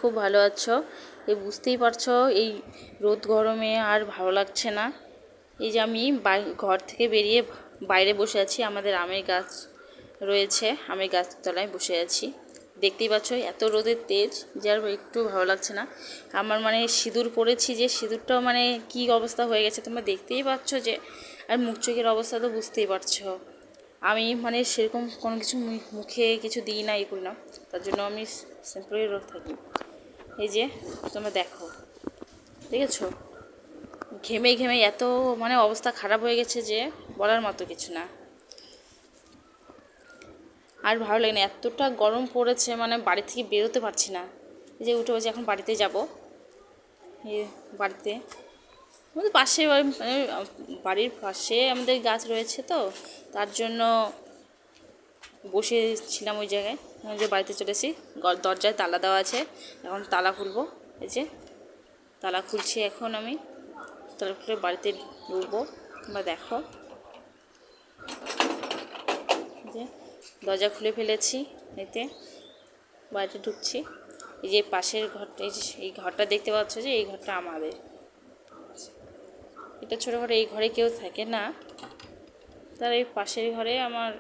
খুব ভালো আছো। এই বুঝতেই পারছো এই রোদ গরমে আর ভালো লাগছে না। এই যে আমি ঘর থেকে বেরিয়ে বাইরে বসে আছি, আমাদের আমের গাছ রয়েছে, আমের গাছের তলায় বসে আছি। দেখতেই পাচ্ছ এত রোদের তেজ যে আর একটু ভালো লাগছে না। আমার মানে সিঁদুর পরেছি, যে সিঁদুরটাও মানে কি অবস্থা হয়ে গেছে তোমরা দেখতেই পাচ্ছ যে, আর মুখ চোখের অবস্থা তো বুঝতেই পারছো। আমি মানে সেরকম কোনো কিছু মুখে কিছু দিই না, করি না, তার জন্য আমি সিম্পলই থাকি। এই যে তোমরা দেখো, দেখেছো ঘেমে ঘেমে এত মানে অবস্থা খারাপ হয়ে গেছে যে বলার মতো কিছু না। আর ভালো লাগে না, এতটা গরম পড়েছে, মানে বাড়ি থেকে বেরোতে পারছি না। এই যে উঠে বসে এখন বাড়িতে যাব। বাড়িতে আমাদের পাশে মানে বাড়ির পাশে আমাদের গাছ রয়েছে, তো তার জন্য বসেছিলাম ওই জায়গায়। যে বাড়িতে চলেছি, দরজায় তালা দেওয়া আছে, এখন তালা খুলবো। এই যে তালা খুলছি এখন আমি, তালা খুলে বাড়িতে ঢুকবো। তোমরা দেখো যে দরজা খুলে ফেলেছি, এতে বাড়িতে ঢুকছি। এই যে পাশের ঘরটা, এই ঘরটা দেখতে পাচ্ছ যে এই ঘরটা আমাদের। এটা ছোটো ঘরে, এই ঘরে কেউ থাকে না, তার এই পাশের ঘরে আমার